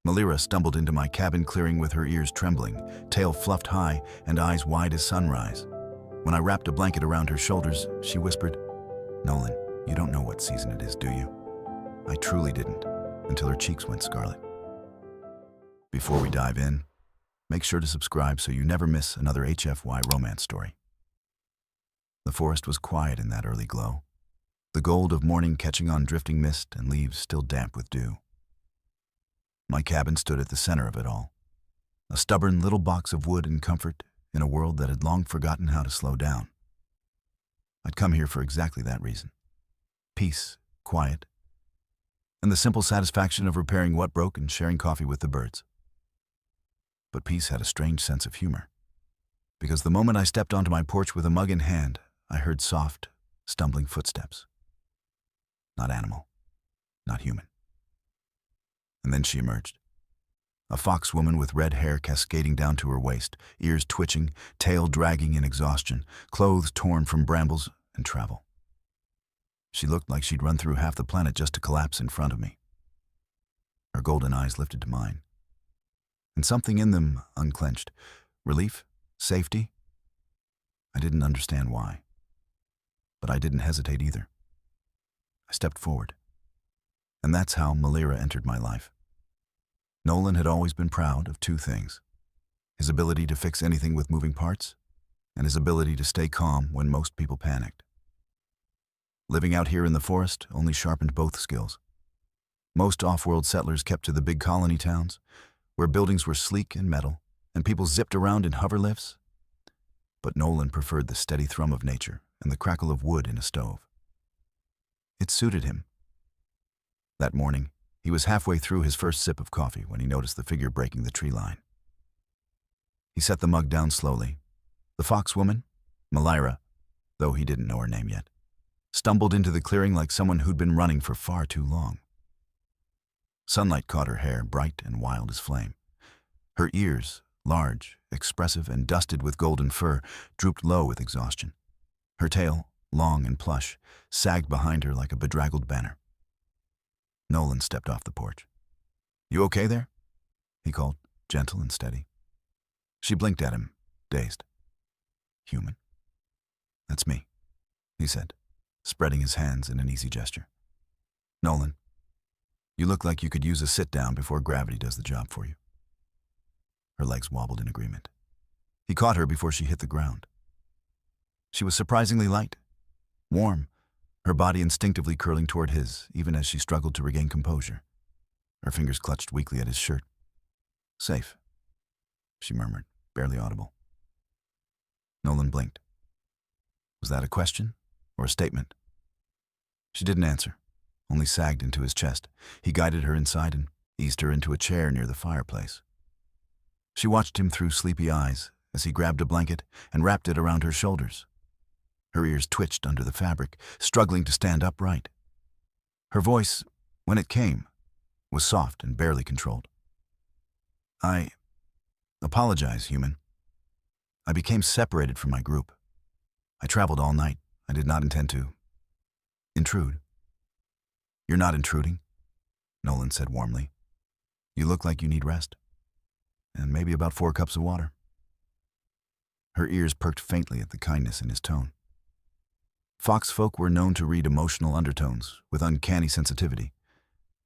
Malira stumbled into my cabin clearing with her ears trembling, tail fluffed high, and eyes wide as sunrise. When I wrapped a blanket around her shoulders, she whispered, "Nolan, you don't know what season it is, do you?" I truly didn't, until her cheeks went scarlet. Before we dive in, make sure to subscribe so you never miss another HFY romance story. The forest was quiet in that early glow, the gold of morning catching on drifting mist and leaves still damp with dew. My cabin stood at the center of it all, a stubborn little box of wood and comfort in a world that had long forgotten how to slow down. I'd come here for exactly that reason. Peace, quiet, and the simple satisfaction of repairing what broke and sharing coffee with the birds. But peace had a strange sense of humor, because the moment I stepped onto my porch with a mug in hand, I heard soft, stumbling footsteps. Not animal, not human. And then she emerged. A fox woman with red hair cascading down to her waist, ears twitching, tail dragging in exhaustion, clothes torn from brambles and travel. She looked like she'd run through half the planet just to collapse in front of me. Her golden eyes lifted to mine, and something in them unclenched. Relief? Safety? I didn't understand why, but I didn't hesitate either. I stepped forward, and that's how Malira entered my life. Nolan had always been proud of two things: his ability to fix anything with moving parts, and his ability to stay calm when most people panicked. Living out here in the forest only sharpened both skills. Most off-world settlers kept to the big colony towns, where buildings were sleek and metal, and people zipped around in hover lifts. But Nolan preferred the steady thrum of nature and the crackle of wood in a stove. It suited him. That morning, he was halfway through his first sip of coffee when he noticed the figure breaking the tree line. He set the mug down slowly. The fox woman, Malira, though he didn't know her name yet, stumbled into the clearing like someone who'd been running for far too long. Sunlight caught her hair, bright and wild as flame. Her ears, large, expressive, and dusted with golden fur, drooped low with exhaustion. Her tail, long and plush, sagged behind her like a bedraggled banner. Nolan stepped off the porch. "You okay there?" he called, gentle and steady. She blinked at him, dazed. "Human?" "That's me," he said, spreading his hands in an easy gesture. "Nolan, you look like you could use a sit-down before gravity does the job for you." Her legs wobbled in agreement. He caught her before she hit the ground. She was surprisingly light, warm, her body instinctively curling toward his, even as she struggled to regain composure. Her fingers clutched weakly at his shirt. "Safe," she murmured, barely audible. Nolan blinked. Was that a question or a statement? She didn't answer, only sagged into his chest. He guided her inside and eased her into a chair near the fireplace. She watched him through sleepy eyes as he grabbed a blanket and wrapped it around her shoulders. Her ears twitched under the fabric, struggling to stand upright. Her voice, when it came, was soft and barely controlled. "I apologize, human. I became separated from my group. I traveled all night. I did not intend to intrude." "You're not intruding," Nolan said warmly. "You look like you need rest. And maybe about 4 cups of water." Her ears perked faintly at the kindness in his tone. Fox folk were known to read emotional undertones with uncanny sensitivity,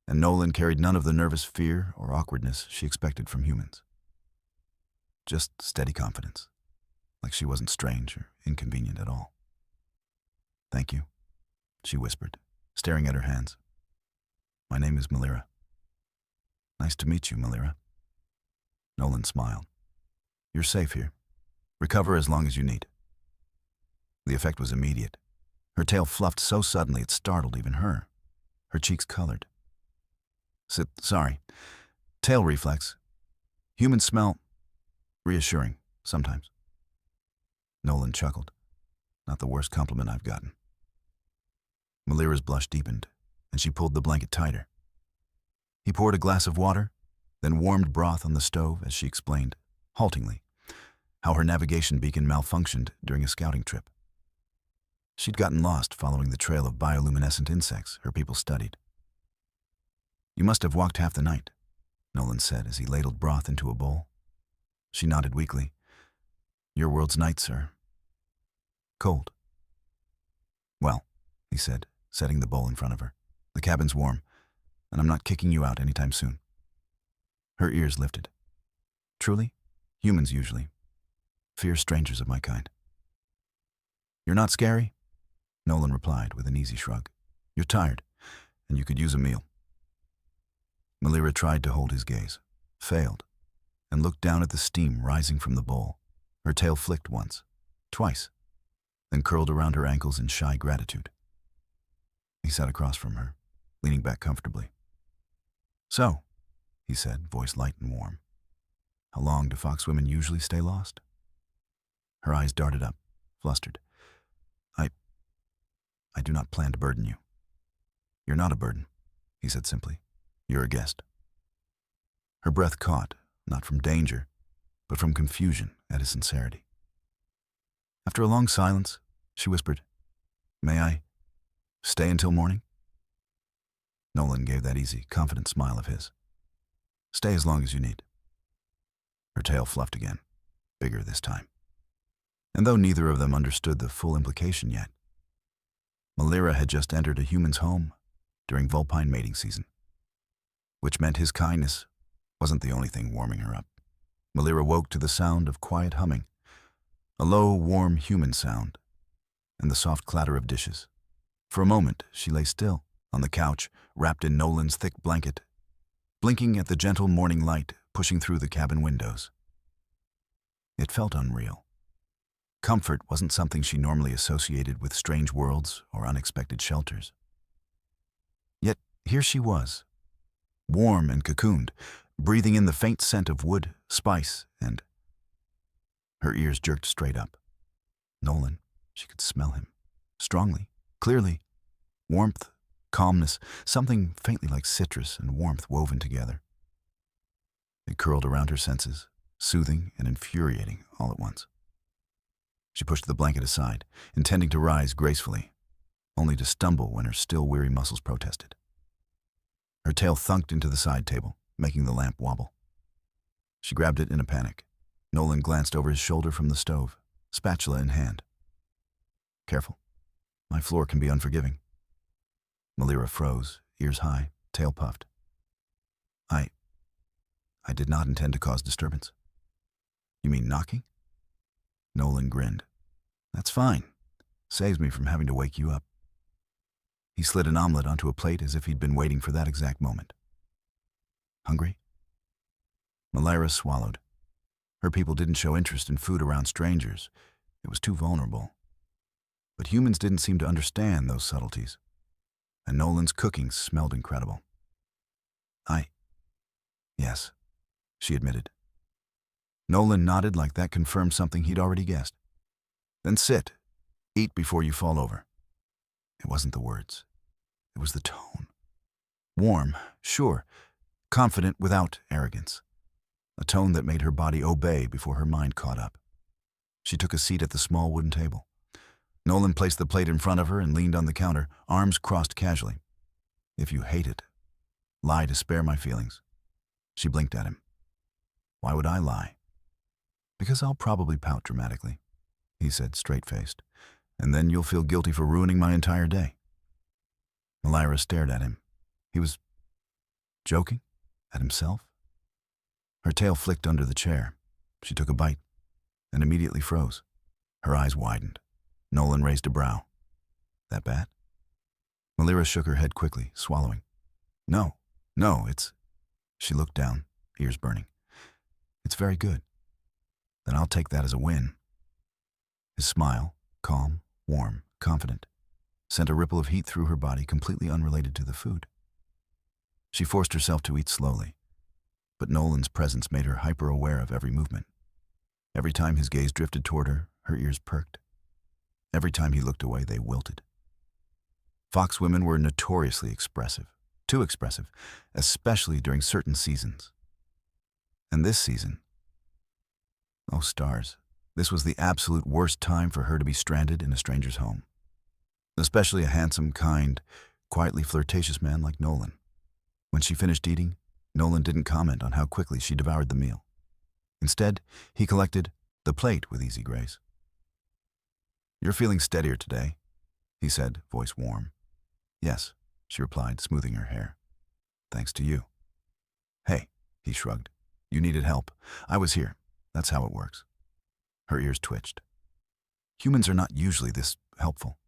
and Nolan carried none of the nervous fear or awkwardness she expected from humans. Just steady confidence, like she wasn't strange or inconvenient at all. "Thank you," she whispered, staring at her hands. "My name is Malira." "Nice to meet you, Malira." Nolan smiled. "You're safe here. Recover as long as you need." The effect was immediate. Her tail fluffed so suddenly it startled even her. Her cheeks colored. Sorry. Tail reflex. Humans smell reassuring, sometimes." Nolan chuckled. "Not the worst compliment I've gotten." Malira's blush deepened, and she pulled the blanket tighter. He poured a glass of water, then warmed broth on the stove as she explained, haltingly, how her navigation beacon malfunctioned during a scouting trip. She'd gotten lost following the trail of bioluminescent insects her people studied. "You must have walked half the night. Nolan said as he ladled broth into a bowl. She nodded weakly. Your world's night, sir. Cold. Well, he said, setting the bowl in front of her. The cabin's warm, and I'm not kicking you out anytime soon. Her ears lifted. Truly? Humans usually. Fear strangers of my kind. You're not scary? Nolan replied with an easy shrug. You're tired, and you could use a meal. Malira tried to hold his gaze, failed, and looked down at the steam rising from the bowl. Her tail flicked once, twice, then curled around her ankles in shy gratitude. He sat across from her, leaning back comfortably. So, he said, voice light and warm, how long do fox women usually stay lost? Her eyes darted up, flustered. I do not plan to burden you. You're not a burden, he said simply. You're a guest. Her breath caught, not from danger, but from confusion at his sincerity. After a long silence, she whispered, May I stay until morning? Nolan gave that easy, confident smile of his. Stay as long as you need. Her tail fluffed again, bigger this time. And though neither of them understood the full implication yet, Malira had just entered a human's home during vulpine mating season, which meant his kindness wasn't the only thing warming her up. Malira woke to the sound of quiet humming, a low, warm human sound, and the soft clatter of dishes. For a moment, she lay still on the couch, wrapped in Nolan's thick blanket, blinking at the gentle morning light pushing through the cabin windows. It felt unreal. Comfort wasn't something she normally associated with strange worlds or unexpected shelters. Yet here she was, warm and cocooned, breathing in the faint scent of wood, spice, and... Her ears jerked straight up. Nolan, she could smell him. Strongly, clearly. Warmth, calmness, something faintly like citrus and warmth woven together. It curled around her senses, soothing and infuriating all at once. She pushed the blanket aside, intending to rise gracefully, only to stumble when her still weary muscles protested. Her tail thunked into the side table, making the lamp wobble. She grabbed it in a panic. Nolan glanced over his shoulder from the stove, spatula in hand. Careful. My floor can be unforgiving. Malira froze, ears high, tail puffed. I did not intend to cause disturbance. You mean knocking? Nolan grinned. That's fine. Saves me from having to wake you up. He slid an omelet onto a plate as if he'd been waiting for that exact moment. Hungry? Malira swallowed. Her people didn't show interest in food around strangers. It was too vulnerable. But humans didn't seem to understand those subtleties. And Nolan's cooking smelled incredible. Yes, she admitted. Nolan nodded like that confirmed something he'd already guessed. Then sit. Eat before you fall over. It wasn't the words. It was the tone. Warm, sure, confident without arrogance. A tone that made her body obey before her mind caught up. She took a seat at the small wooden table. Nolan placed the plate in front of her and leaned on the counter, arms crossed casually. If you hate it, lie to spare my feelings. She blinked at him. Why would I lie? Because I'll probably pout dramatically, he said, straight-faced, and then you'll feel guilty for ruining my entire day. Malira stared at him. He was joking? At himself? Her tail flicked under the chair. She took a bite and immediately froze. Her eyes widened. Nolan raised a brow. That bad? Malira shook her head quickly, swallowing. No, it's... She looked down, ears burning. It's very good. Then I'll take that as a win. His smile, calm, warm, confident, sent a ripple of heat through her body completely unrelated to the food. She forced herself to eat slowly, but Nolan's presence made her hyper-aware of every movement. Every time his gaze drifted toward her, her ears perked. Every time he looked away, they wilted. Fox women were notoriously expressive, too expressive, especially during certain seasons. And this season, oh stars, this was the absolute worst time for her to be stranded in a stranger's home. Especially a handsome, kind, quietly flirtatious man like Nolan. When she finished eating, Nolan didn't comment on how quickly she devoured the meal. Instead, he collected the plate with easy grace. "You're feeling steadier today," he said, voice warm. "Yes," she replied, smoothing her hair. "Thanks to you." "Hey," he shrugged. "You needed help. I was here. That's how it works." Her ears twitched. Humans are not usually this helpful.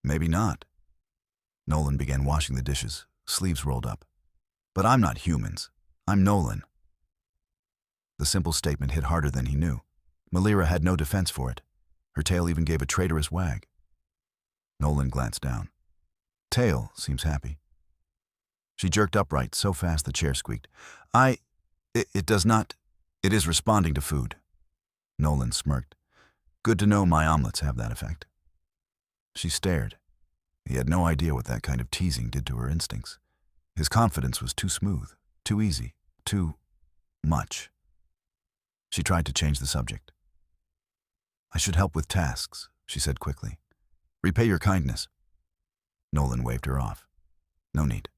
"Maybe not." Nolan began washing the dishes, sleeves rolled up. "But I'm not humans. I'm Nolan." The simple statement hit harder than he knew. Malira had no defense for it. Her tail even gave a traitorous wag. Nolan glanced down. "Tail seems happy." She jerked upright so fast the chair squeaked. It does not. It is responding to food." Nolan smirked. "Good to know my omelets have that effect." She stared. He had no idea what that kind of teasing did to her instincts. His confidence was too smooth, too easy, too much. She tried to change the subject. "I should help with tasks," she said quickly. "Repay your kindness." Nolan waved her off. "No need."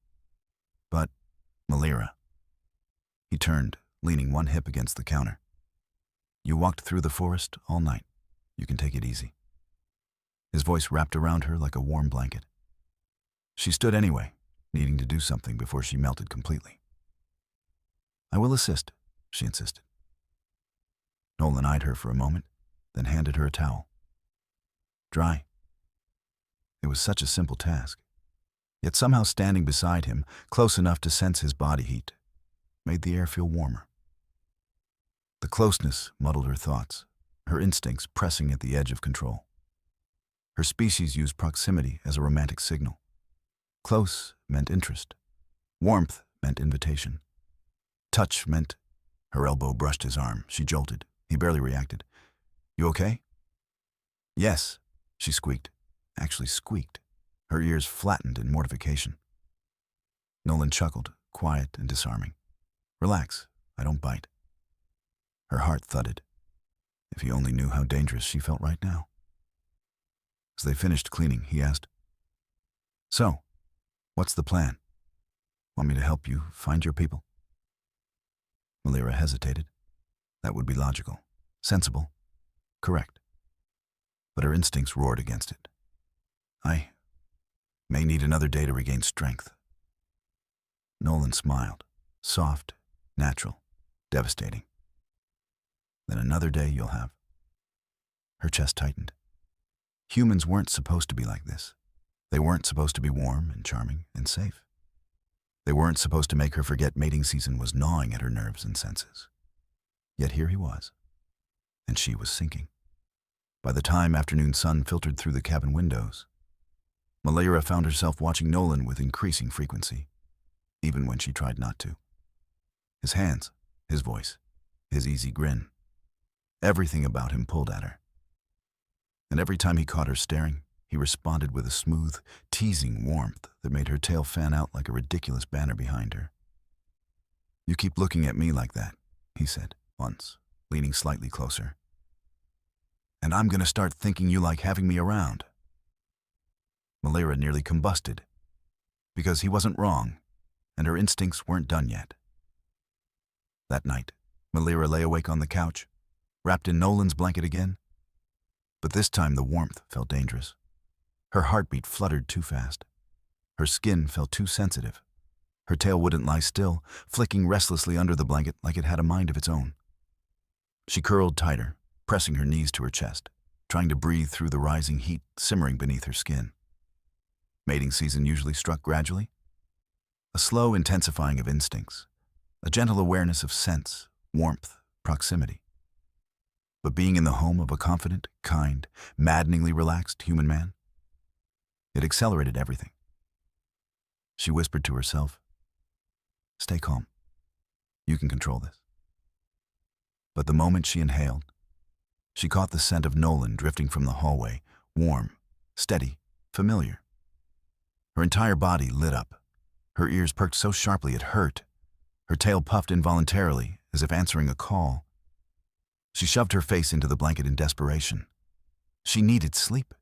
"But, Malira." He turned, leaning one hip against the counter. "You walked through the forest all night. You can take it easy." His voice wrapped around her like a warm blanket. She stood anyway, needing to do something before she melted completely. "I will assist," she insisted. Nolan eyed her for a moment, then handed her a towel. "Dry." It was such a simple task. Yet somehow standing beside him, close enough to sense his body heat, made the air feel warmer. The closeness muddled her thoughts, her instincts pressing at the edge of control. Her species used proximity as a romantic signal. Close meant interest. Warmth meant invitation. Touch meant... Her elbow brushed his arm. She jolted. He barely reacted. "You okay?" "Yes," she squeaked. Actually squeaked. Her ears flattened in mortification. Nolan chuckled, quiet and disarming. "Relax, I don't bite." Her heart thudded. If he only knew how dangerous she felt right now. As they finished cleaning, he asked, "So, what's the plan? Want me to help you find your people?" Malira hesitated. That would be logical, sensible, correct. But her instincts roared against it. "I may need another day to regain strength." Nolan smiled, soft, natural, devastating. "Then another day you'll have." Her chest tightened. Humans weren't supposed to be like this. They weren't supposed to be warm and charming and safe. They weren't supposed to make her forget mating season was gnawing at her nerves and senses. Yet here he was, and she was sinking. By the time afternoon sun filtered through the cabin windows, Malira found herself watching Nolan with increasing frequency, even when she tried not to. His hands, his voice, his easy grin. Everything about him pulled at her. And every time he caught her staring, he responded with a smooth, teasing warmth that made her tail fan out like a ridiculous banner behind her. "You keep looking at me like that," he said once, leaning slightly closer. "And I'm gonna start thinking you like having me around." Malira nearly combusted, because he wasn't wrong, and her instincts weren't done yet. That night, Malira lay awake on the couch, wrapped in Nolan's blanket again. But this time the warmth felt dangerous. Her heartbeat fluttered too fast. Her skin felt too sensitive. Her tail wouldn't lie still, flicking restlessly under the blanket like it had a mind of its own. She curled tighter, pressing her knees to her chest, trying to breathe through the rising heat simmering beneath her skin. Mating season usually struck gradually. A slow intensifying of instincts, a gentle awareness of sense, warmth, proximity. But being in the home of a confident, kind, maddeningly relaxed human man, it accelerated everything. She whispered to herself, "Stay calm. You can control this." But the moment she inhaled, she caught the scent of Nolan drifting from the hallway, warm, steady, familiar. Her entire body lit up. Her ears perked so sharply it hurt. Her tail puffed involuntarily, as if answering a call. She shoved her face into the blanket in desperation. She needed sleep.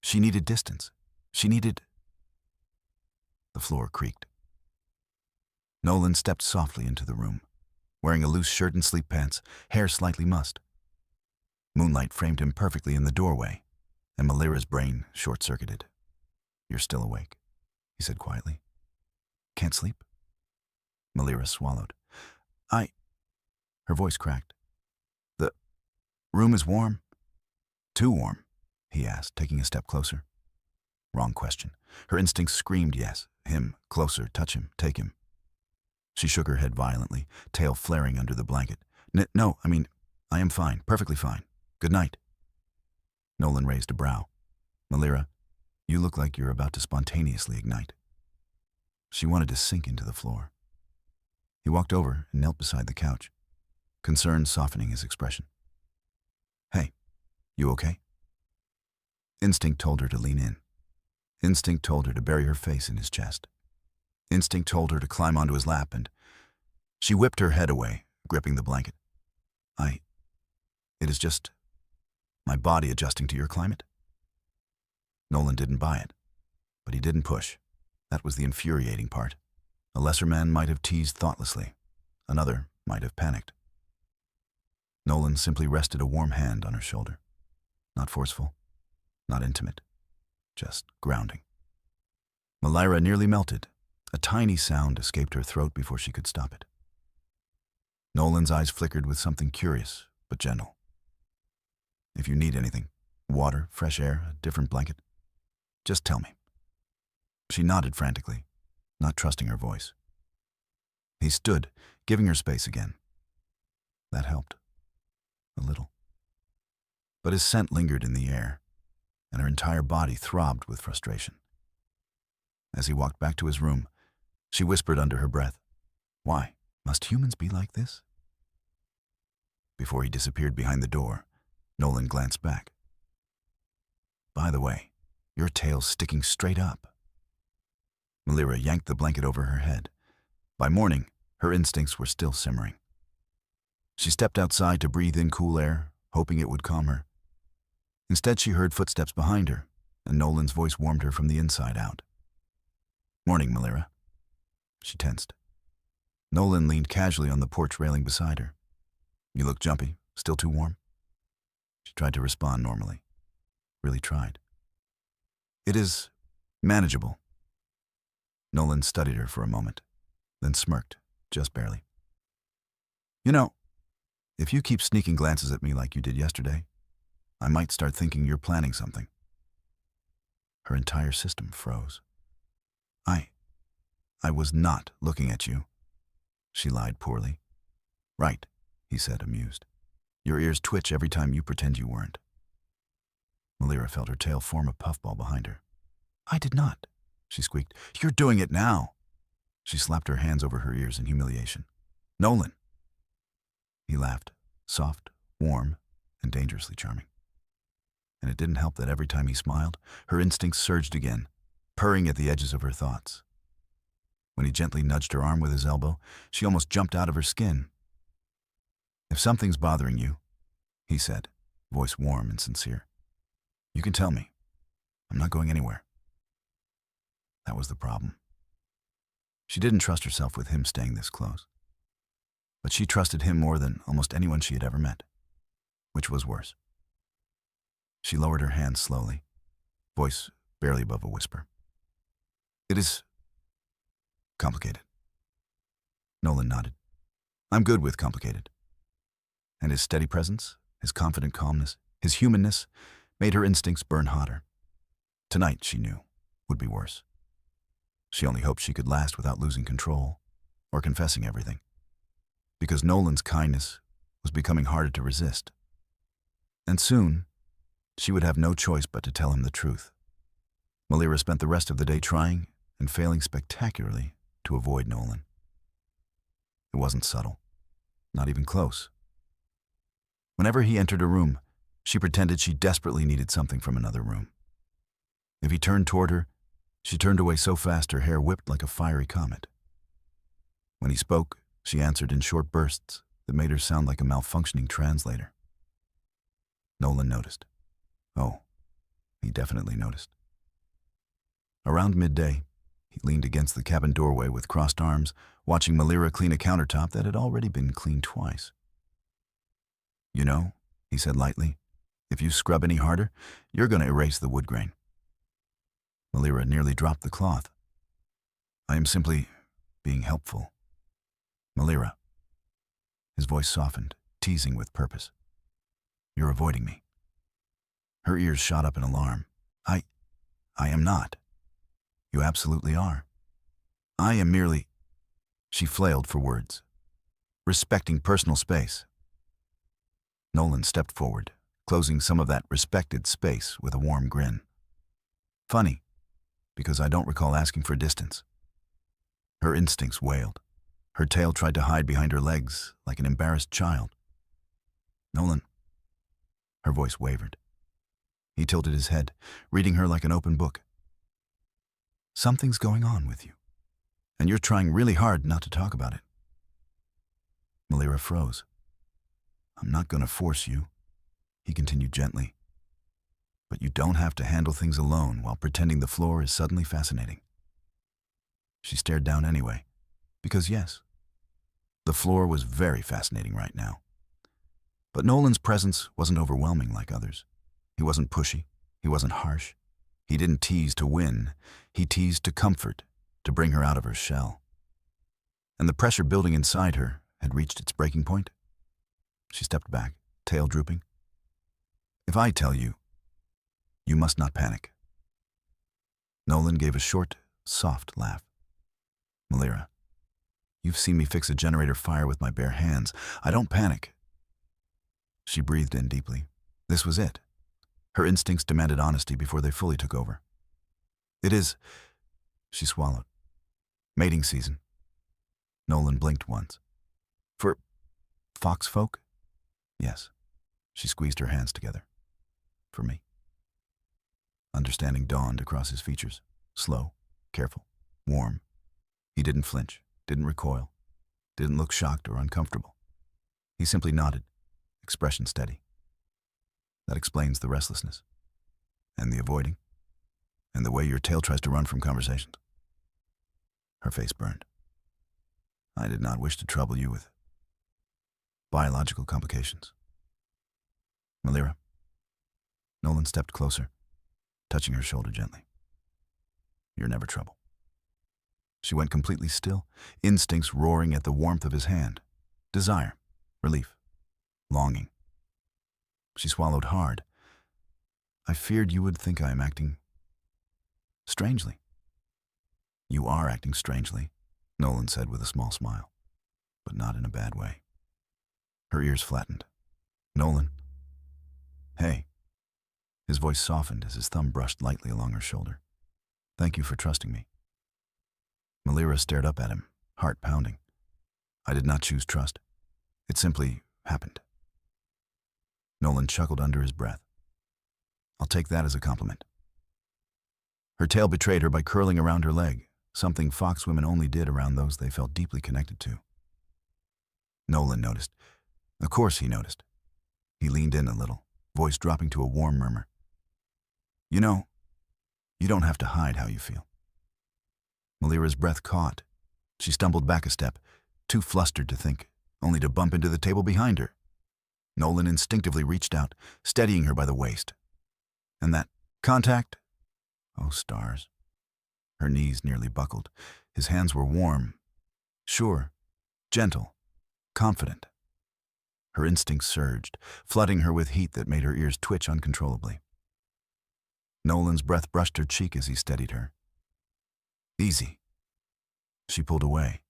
She needed distance. She needed... The floor creaked. Nolan stepped softly into the room, wearing a loose shirt and sleep pants, hair slightly mussed. Moonlight framed him perfectly in the doorway, and Malira's brain short-circuited. "You're still awake," he said quietly. "Can't sleep?" Malira swallowed. Her voice cracked. "The room is warm?" "Too warm?" he asked, taking a step closer. Wrong question. Her instincts screamed yes. Him, closer, touch him, take him. She shook her head violently, tail flaring under the blanket. No, I am fine, perfectly fine. Good night." Nolan raised a brow. "Malira, you look like you're about to spontaneously ignite." She wanted to sink into the floor. He walked over and knelt beside the couch, concern softening his expression. "Hey, you okay?" Instinct told her to lean in. Instinct told her to bury her face in his chest. Instinct told her to climb onto his lap, and she whipped her head away, gripping the blanket. It is just my body adjusting to your climate." Nolan didn't buy it, but he didn't push. That was the infuriating part. A lesser man might have teased thoughtlessly. Another might have panicked. Nolan simply rested a warm hand on her shoulder. Not forceful, not intimate, just grounding. Malira nearly melted. A tiny sound escaped her throat before she could stop it. Nolan's eyes flickered with something curious but gentle. "If you need anything, water, fresh air, a different blanket, just tell me." She nodded frantically, not trusting her voice. He stood, giving her space again. That helped. A little. But his scent lingered in the air, and her entire body throbbed with frustration. As he walked back to his room, she whispered under her breath, "Why? Must humans be like this?" Before he disappeared behind the door, Nolan glanced back. "By the way, your tail's sticking straight up." Malira yanked the blanket over her head. By morning, her instincts were still simmering. She stepped outside to breathe in cool air, hoping it would calm her. Instead, she heard footsteps behind her, and Nolan's voice warmed her from the inside out. "Morning, Malira." She tensed. Nolan leaned casually on the porch railing beside her. "You look jumpy. Still too warm?" She tried to respond normally. Really tried. "It is manageable." Nolan studied her for a moment, then smirked, just barely. "You know, if you keep sneaking glances at me like you did yesterday, I might start thinking you're planning something." Her entire system froze. I was not looking at you," she lied poorly. "Right," he said, amused. "Your ears twitch every time you pretend you weren't." Malira felt her tail form a puffball behind her. "I did not," she squeaked. "You're doing it now." She slapped her hands over her ears in humiliation. "Nolan." He laughed, soft, warm, and dangerously charming. And it didn't help that every time he smiled, her instincts surged again, purring at the edges of her thoughts. When he gently nudged her arm with his elbow, she almost jumped out of her skin. "If something's bothering you," he said, voice warm and sincere, "you can tell me. I'm not going anywhere." That was the problem. She didn't trust herself with him staying this close. But she trusted him more than almost anyone she had ever met. Which was worse? She lowered her hands slowly, voice barely above a whisper. "It is complicated." Nolan nodded. "I'm good with complicated." And his steady presence, his confident calmness, his humanness made her instincts burn hotter. Tonight, she knew, would be worse. She only hoped she could last without losing control or confessing everything. Because Nolan's kindness was becoming harder to resist. And soon, she would have no choice but to tell him the truth. Malira spent the rest of the day trying and failing spectacularly to avoid Nolan. It wasn't subtle, not even close. Whenever he entered a room, she pretended she desperately needed something from another room. If he turned toward her, she turned away so fast her hair whipped like a fiery comet. When he spoke, she answered in short bursts that made her sound like a malfunctioning translator. Nolan noticed. Oh, he definitely noticed. Around midday, He leaned against the cabin doorway with crossed arms, watching Malira clean a countertop that had already been cleaned twice. "You know," he said lightly, "if you scrub any harder, you're going to erase the wood grain." Malira nearly dropped the cloth. "I am simply being helpful." "Malira." His voice softened, teasing with purpose. "You're avoiding me." Her ears shot up in alarm. I am not." "You absolutely are." "I am merely—" She flailed for words. "Respecting personal space." Nolan stepped forward, closing some of that respected space with a warm grin. "Funny, because I don't recall asking for distance." Her instincts wailed. Her tail tried to hide behind her legs like an embarrassed child. "Nolan." Her voice wavered. He tilted his head, reading her like an open book. "Something's going on with you, and you're trying really hard not to talk about it." Malira froze. "I'm not going to force you," he continued gently. "But you don't have to handle things alone while pretending the floor is suddenly fascinating." She stared down anyway, because yes, the floor was very fascinating right now. But Nolan's presence wasn't overwhelming like others. He wasn't pushy. He wasn't harsh. He didn't tease to win. He teased to comfort, to bring her out of her shell. And the pressure building inside her had reached its breaking point. She stepped back, tail drooping. "If I tell you, you must not panic." Nolan gave a short, soft laugh. "Malira, you've seen me fix a generator fire with my bare hands. I don't panic." She breathed in deeply. This was it. Her instincts demanded honesty before they fully took over. "It is—" She swallowed. "Mating season." Nolan blinked once. "For fox folk?" "Yes." She squeezed her hands together. "For me." Understanding dawned across his features. Slow, careful, warm. He didn't flinch, didn't recoil, didn't look shocked or uncomfortable. He simply nodded, expression steady. "That explains the restlessness, and the avoiding, and the way your tail tries to run from conversations." Her face burned. "I did not wish to trouble you with biological complications." "Malira." Nolan stepped closer, touching her shoulder gently. "You're never trouble." She went completely still, instincts roaring at the warmth of his hand. Desire, relief, longing. She swallowed hard. "I feared you would think I am acting strangely." "You are acting strangely," Nolan said with a small smile, "but not in a bad way." Her ears flattened. "Nolan." "Hey." His voice softened as his thumb brushed lightly along her shoulder. "Thank you for trusting me." Malira stared up at him, heart pounding. "I did not choose trust. It simply happened." Nolan chuckled under his breath. "I'll take that as a compliment." Her tail betrayed her by curling around her leg, something fox women only did around those they felt deeply connected to. Nolan noticed. Of course he noticed. He leaned in a little, voice dropping to a warm murmur. "You know, you don't have to hide how you feel." Malira's breath caught. She stumbled back a step, too flustered to think, only to bump into the table behind her. Nolan instinctively reached out, steadying her by the waist. And that contact? Oh, stars. Her knees nearly buckled. His hands were warm, sure, gentle, confident. Her instincts surged, flooding her with heat that made her ears twitch uncontrollably. Nolan's breath brushed her cheek as he steadied her. "Easy." She pulled away,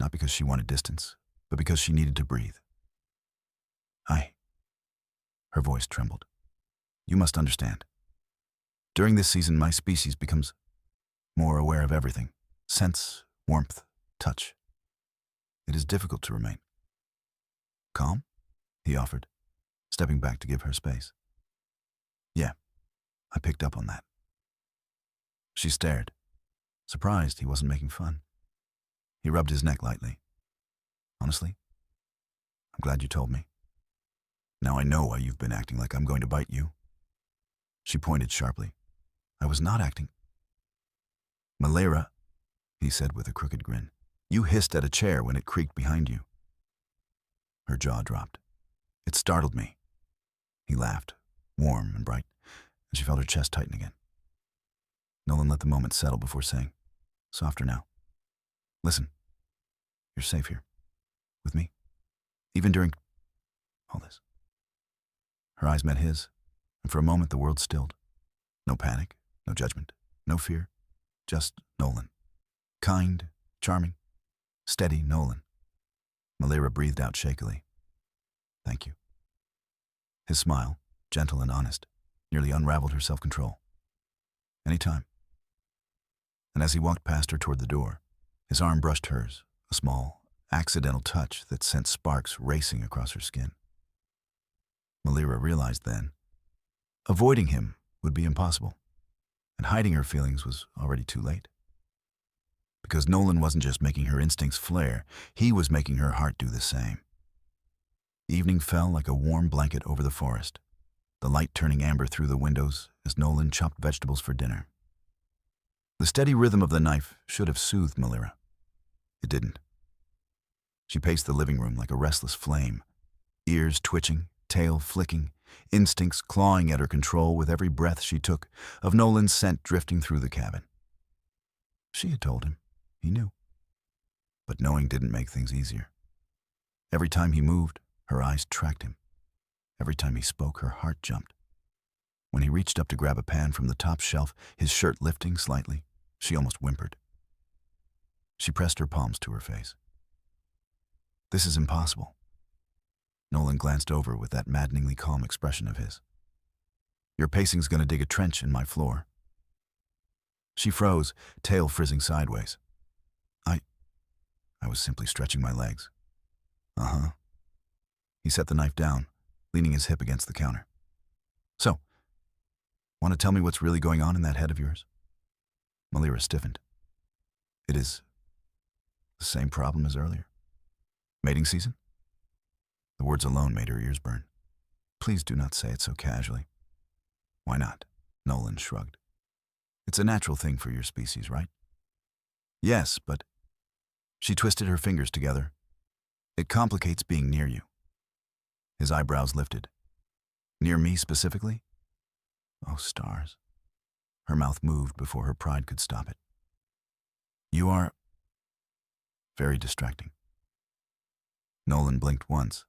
not because she wanted distance, but because she needed to breathe. Her voice trembled. "You must understand. During this season, my species becomes more aware of everything. Sense, warmth, touch. It is difficult to remain." "Calm?" he offered, stepping back to give her space. "Yeah, I picked up on that." She stared, surprised he wasn't making fun. He rubbed his neck lightly. "Honestly, I'm glad you told me. Now I know why you've been acting like I'm going to bite you." She pointed sharply. "I was not acting." Malera, he said with a crooked grin. You hissed at a chair when it creaked behind you. Her jaw dropped. It startled me. He laughed, warm and bright, and she felt her chest tighten again. Nolan let the moment settle before saying, softer now. Listen, you're safe here. With me. Even during all this. Her eyes met his, and for a moment the world stilled. No panic, no judgment, no fear. Just Nolan. Kind, charming, steady Nolan. Malera breathed out shakily. Thank you. His smile, gentle and honest, nearly unraveled her self-control. Anytime. And as he walked past her toward the door, his arm brushed hers, a small, accidental touch that sent sparks racing across her skin. Malera realized then, avoiding him would be impossible, and hiding her feelings was already too late. Because Nolan wasn't just making her instincts flare, he was making her heart do the same. The evening fell like a warm blanket over the forest, the light turning amber through the windows as Nolan chopped vegetables for dinner. The steady rhythm of the knife should have soothed Malera. It didn't. She paced the living room like a restless flame, ears twitching, tail flicking, instincts clawing at her control with every breath she took, of Nolan's scent drifting through the cabin. She had told him. He knew. But knowing didn't make things easier. Every time he moved, her eyes tracked him. Every time he spoke, her heart jumped. When he reached up to grab a pan from the top shelf, his shirt lifting slightly, she almost whimpered. She pressed her palms to her face. This is impossible. Nolan glanced over with that maddeningly calm expression of his. Your pacing's gonna dig a trench in my floor. She froze, tail frizzing sideways. I was simply stretching my legs. Uh-huh. He set the knife down, leaning his hip against the counter. So, want to tell me what's really going on in that head of yours? Malera stiffened. It is the same problem as earlier. Mating season? The words alone made her ears burn. Please do not say it so casually. Why not? Nolan shrugged. It's a natural thing for your species, right? Yes, but... She twisted her fingers together. It complicates being near you. His eyebrows lifted. Near me specifically? Oh, stars. Her mouth moved before her pride could stop it. You are... very distracting. Nolan blinked once,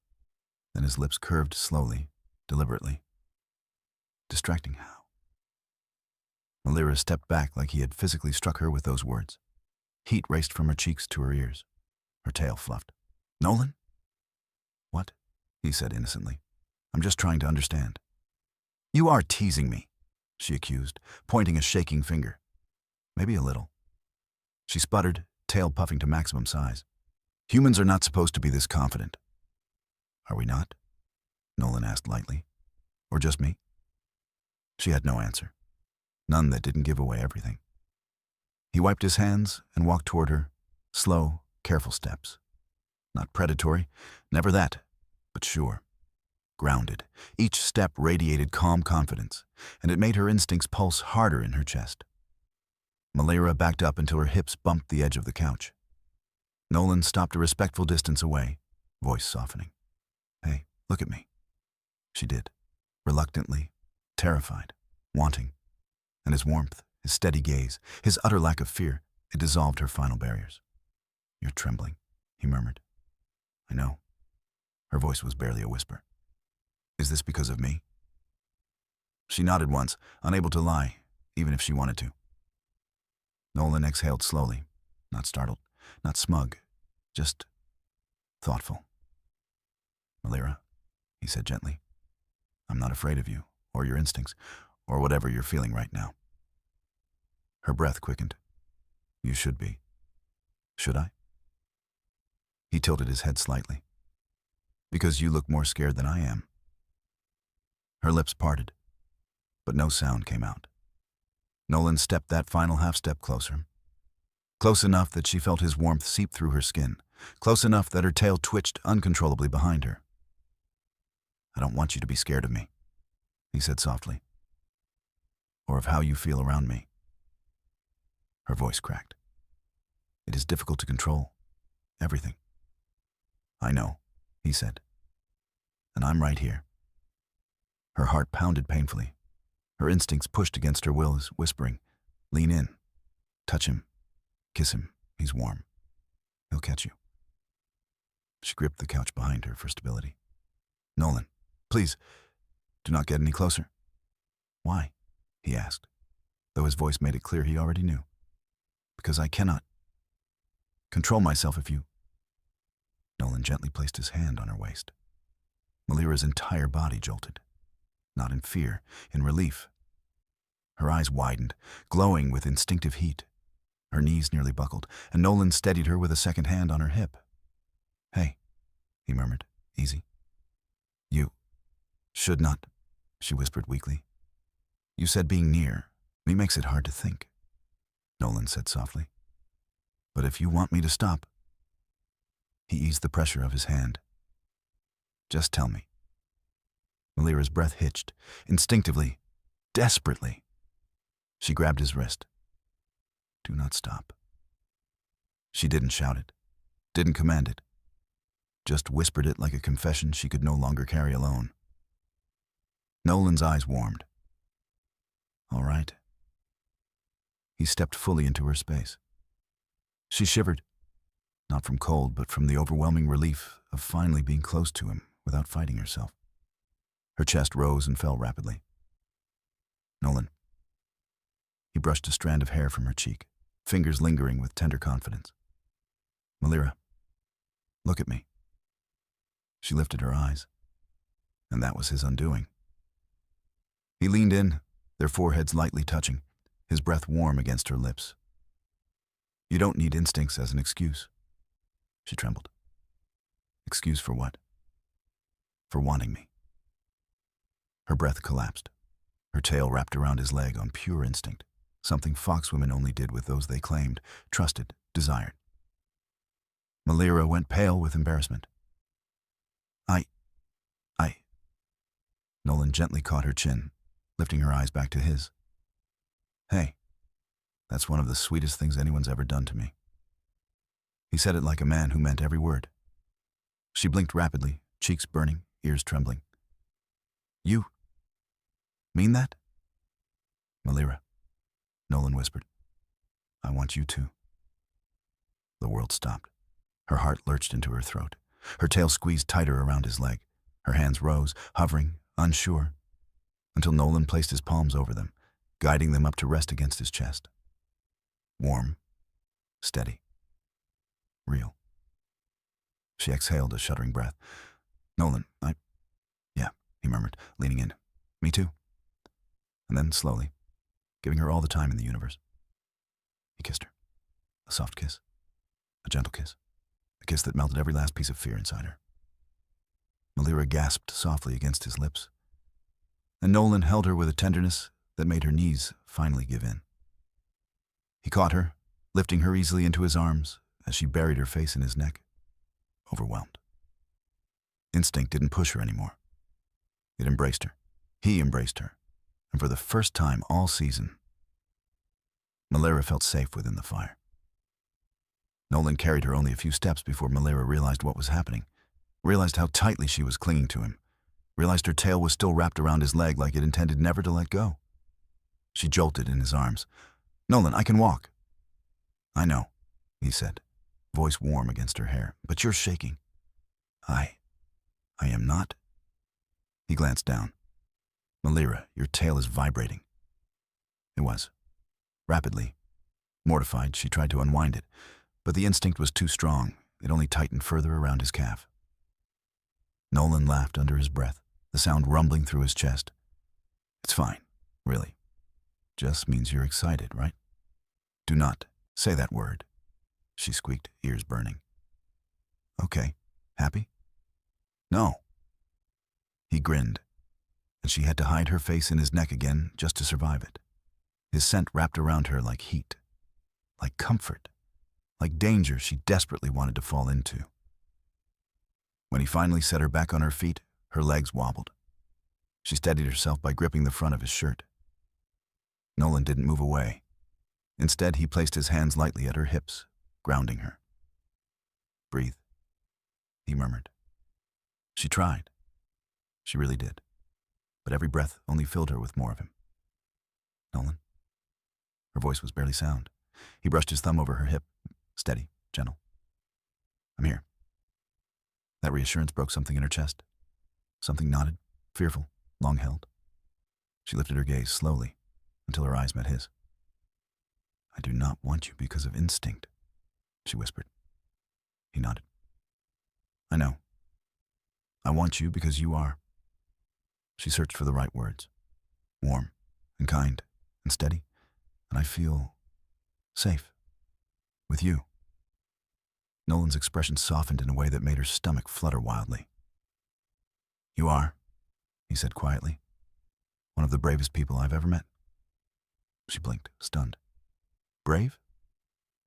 then his lips curved slowly, deliberately. Distracting how? Malera stepped back like he had physically struck her with those words. Heat raced from her cheeks to her ears. Her tail fluffed. Nolan? What? He said innocently. I'm just trying to understand. You are teasing me, she accused, pointing a shaking finger. Maybe a little. She sputtered, tail puffing to maximum size. Humans are not supposed to be this confident. Are we not? Nolan asked lightly. Or just me? She had no answer. None that didn't give away everything. He wiped his hands and walked toward her, slow, careful steps. Not predatory, never that, but sure. Grounded. Each step radiated calm confidence, and it made her instincts pulse harder in her chest. Malera backed up until her hips bumped the edge of the couch. Nolan stopped a respectful distance away, voice softening. Hey, look at me. She did, reluctantly, terrified, wanting, and his warmth, his steady gaze, his utter lack of fear, it dissolved her final barriers. You're trembling, he murmured. I know. Her voice was barely a whisper. Is this because of me? She nodded once, unable to lie, even if she wanted to. Nolan exhaled slowly, not startled, not smug, just thoughtful. Malera, he said gently, I'm not afraid of you, or your instincts, or whatever you're feeling right now. Her breath quickened. You should be. Should I? He tilted his head slightly. Because you look more scared than I am. Her lips parted, but no sound came out. Nolan stepped that final half-step closer. Close enough that she felt his warmth seep through her skin. Close enough that her tail twitched uncontrollably behind her. I don't want you to be scared of me, he said softly. Or of how you feel around me. Her voice cracked. It is difficult to control everything. I know, he said. And I'm right here. Her heart pounded painfully. Her instincts pushed against her will, whispering, lean in, touch him, kiss him, he's warm. He'll catch you. She gripped the couch behind her for stability. Nolan, please, do not get any closer. Why? He asked, though his voice made it clear he already knew. Because I cannot control myself if you... Nolan gently placed his hand on her waist. Malira's entire body jolted, not in fear, in relief. Her eyes widened, glowing with instinctive heat. Her knees nearly buckled, and Nolan steadied her with a second hand on her hip. Hey, he murmured, easy. You should not, she whispered weakly. You said being near me makes it hard to think, Nolan said softly. But if you want me to stop... He eased the pressure of his hand. Just tell me. Malira's breath hitched, instinctively, desperately. She grabbed his wrist. Do not stop. She didn't shout it, didn't command it, just whispered it like a confession she could no longer carry alone. Nolan's eyes warmed. All right. He stepped fully into her space. She shivered, not from cold, but from the overwhelming relief of finally being close to him without fighting herself. Her chest rose and fell rapidly. Nolan. He brushed a strand of hair from her cheek, fingers lingering with tender confidence. Malira, look at me. She lifted her eyes, and that was his undoing. He leaned in, their foreheads lightly touching, his breath warm against her lips. You don't need instincts as an excuse. She trembled. Excuse for what? For wanting me. Her breath collapsed, her tail wrapped around his leg on pure instinct, something foxwomen only did with those they claimed, trusted, desired. Malira went pale with embarrassment. Nolan gently caught her chin, lifting her eyes back to his. Hey, that's one of the sweetest things anyone's ever done to me. He said it like a man who meant every word. She blinked rapidly, cheeks burning, ears trembling. You mean that? Malira, Nolan whispered. I want you to. The world stopped. Her heart lurched into her throat. Her tail squeezed tighter around his leg. Her hands rose, hovering, unsure, until Nolan placed his palms over them, guiding them up to rest against his chest. Warm, steady, real. She exhaled a shuddering breath. Nolan, yeah, he murmured, leaning in. Me too. And then slowly, giving her all the time in the universe, he kissed her. A soft kiss, a gentle kiss, a kiss that melted every last piece of fear inside her. Malira gasped softly against his lips, and Nolan held her with a tenderness that made her knees finally give in. He caught her, lifting her easily into his arms as she buried her face in his neck, overwhelmed. Instinct didn't push her anymore. It embraced her. He embraced her, and for the first time all season, Malira felt safe within the fire. Nolan carried her only a few steps before Malira realized what was happening, realized how tightly she was clinging to him, realized her tail was still wrapped around his leg like it intended never to let go. She jolted in his arms. Nolan, I can walk. I know, he said, voice warm against her hair, but you're shaking. I am not. He glanced down. Malira, your tail is vibrating. It was. Rapidly. Mortified, she tried to unwind it, but the instinct was too strong. It only tightened further around his calf. Nolan laughed under his breath, the sound rumbling through his chest. It's fine, really. Just means you're excited, right? Do not say that word, she squeaked, ears burning. Okay, happy? No. He grinned, and she had to hide her face in his neck again just to survive it. His scent wrapped around her like heat, like comfort, like danger she desperately wanted to fall into. When he finally set her back on her feet, her legs wobbled. She steadied herself by gripping the front of his shirt. Nolan didn't move away. Instead, he placed his hands lightly at her hips, grounding her. "Breathe," he murmured. She tried. She really did. But every breath only filled her with more of him. "Nolan?" Her voice was barely sound. He brushed his thumb over her hip. Steady, gentle. "I'm here." That reassurance broke something in her chest. Something knotted, fearful, long held. She lifted her gaze slowly until her eyes met his. "I do not want you because of instinct," she whispered. He nodded. "I know. I want you because you are." She searched for the right words. "Warm and kind and steady, and I feel safe with you." Nolan's expression softened in a way that made her stomach flutter wildly. "You are," he said quietly, "one of the bravest people I've ever met." She blinked, stunned. "Brave?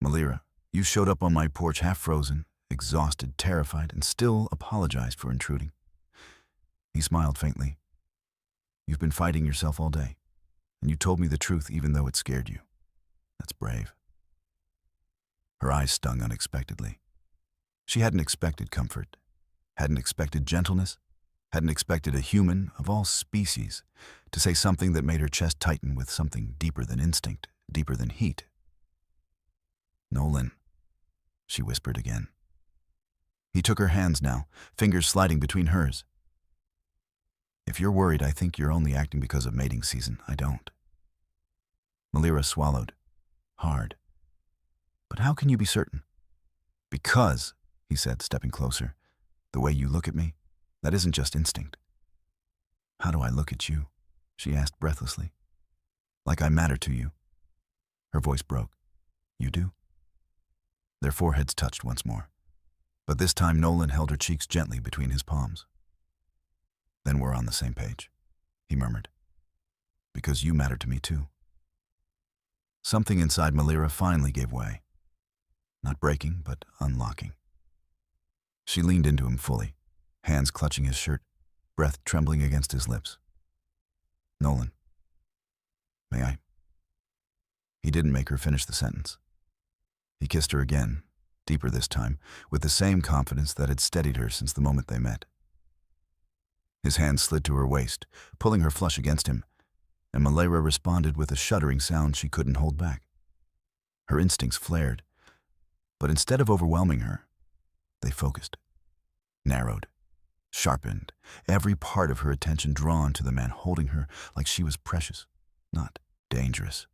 Malira, you showed up on my porch half-frozen, exhausted, terrified, and still apologized for intruding." He smiled faintly. "You've been fighting yourself all day, and you told me the truth even though it scared you. That's brave." Her eyes stung unexpectedly. She hadn't expected comfort, hadn't expected gentleness, hadn't expected a human of all species to say something that made her chest tighten with something deeper than instinct, deeper than heat. "Nolan," she whispered again. He took her hands now, fingers sliding between hers. "If you're worried, I think you're only acting because of mating season. I don't." Malira swallowed, hard. "But how can you be certain?" "Because," he said, stepping closer, "the way you look at me, that isn't just instinct." "How do I look at you?" she asked breathlessly. "Like I matter to you." Her voice broke. "You do?" Their foreheads touched once more, but this time Nolan held her cheeks gently between his palms. "Then we're on the same page," he murmured. "Because you matter to me too." Something inside Malira finally gave way. Not breaking, but unlocking. She leaned into him fully, hands clutching his shirt, breath trembling against his lips. "Nolan, may I?" He didn't make her finish the sentence. He kissed her again, deeper this time, with the same confidence that had steadied her since the moment they met. His hand slid to her waist, pulling her flush against him, and Malira responded with a shuddering sound she couldn't hold back. Her instincts flared, but instead of overwhelming her, they focused, narrowed, sharpened, every part of her attention drawn to the man holding her like she was precious, not dangerous.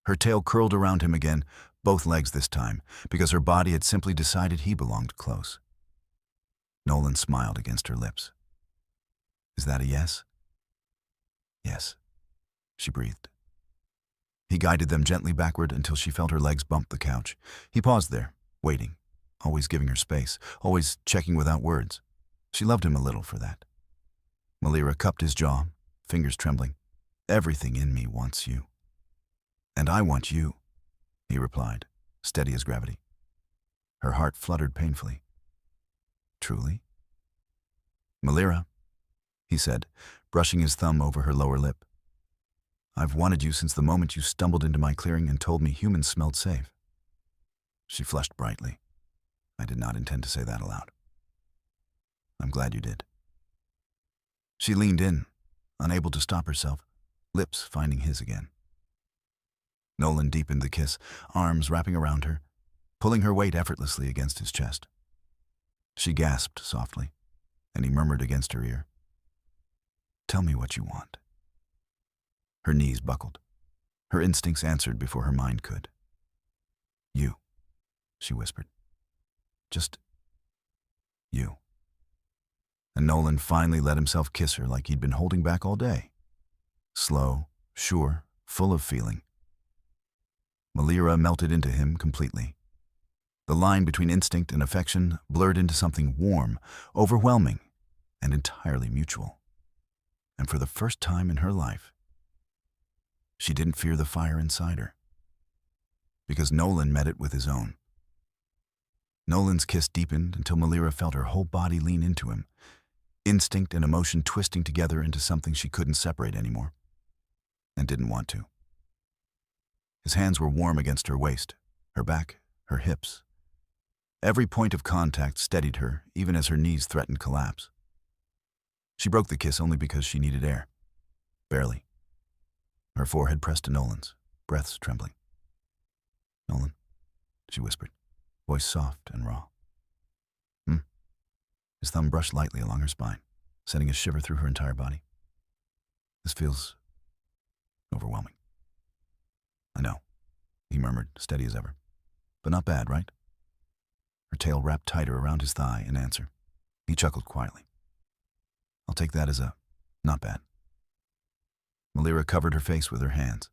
Her tail curled around him again, both legs this time, because her body had simply decided he belonged close. Nolan smiled against her lips. "Is that a yes?" "Yes," she breathed. He guided them gently backward until she felt her legs bump the couch. He paused there, waiting, always giving her space, always checking without words. She loved him a little for that. Malira cupped his jaw, fingers trembling. "Everything in me wants you." "And I want you," he replied, steady as gravity. Her heart fluttered painfully. "Truly?" "Malira," he said, brushing his thumb over her lower lip. "I've wanted you since the moment you stumbled into my clearing and told me humans smelled safe." She flushed brightly. "I did not intend to say that aloud." "I'm glad you did." She leaned in, unable to stop herself, lips finding his again. Nolan deepened the kiss, arms wrapping around her, pulling her weight effortlessly against his chest. She gasped softly, and he murmured against her ear, "Tell me what you want." Her knees buckled. Her instincts answered before her mind could. "You," she whispered. "Just you." And Nolan finally let himself kiss her like he'd been holding back all day. Slow, sure, full of feeling. Malira melted into him completely. The line between instinct and affection blurred into something warm, overwhelming, and entirely mutual. And for the first time in her life, she didn't fear the fire inside her, because Nolan met it with his own. Nolan's kiss deepened until Malira felt her whole body lean into him, instinct and emotion twisting together into something she couldn't separate anymore, and didn't want to. His hands were warm against her waist, her back, her hips. Every point of contact steadied her, even as her knees threatened collapse. She broke the kiss only because she needed air. Barely. Her forehead pressed to Nolan's, breaths trembling. "Nolan," she whispered, voice soft and raw. His thumb brushed lightly along her spine, sending a shiver through her entire body. "This feels overwhelming." "I know," he murmured, steady as ever. "But not bad, right?" Her tail wrapped tighter around his thigh in answer. He chuckled quietly. "I'll take that as a not bad." Malira covered her face with her hands.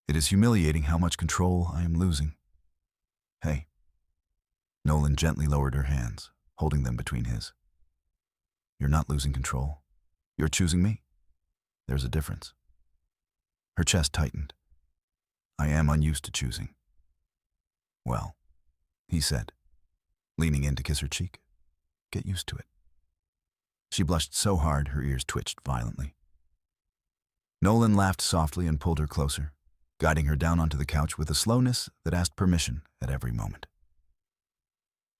"It is humiliating how much control I am losing." "Hey." Nolan gently lowered her hands, holding them between his. "You're not losing control. You're choosing me. There's a difference." Her chest tightened. "I am unused to choosing." "Well," he said, leaning in to kiss her cheek, "get used to it." She blushed so hard her ears twitched violently. Nolan laughed softly and pulled her closer, guiding her down onto the couch with a slowness that asked permission at every moment.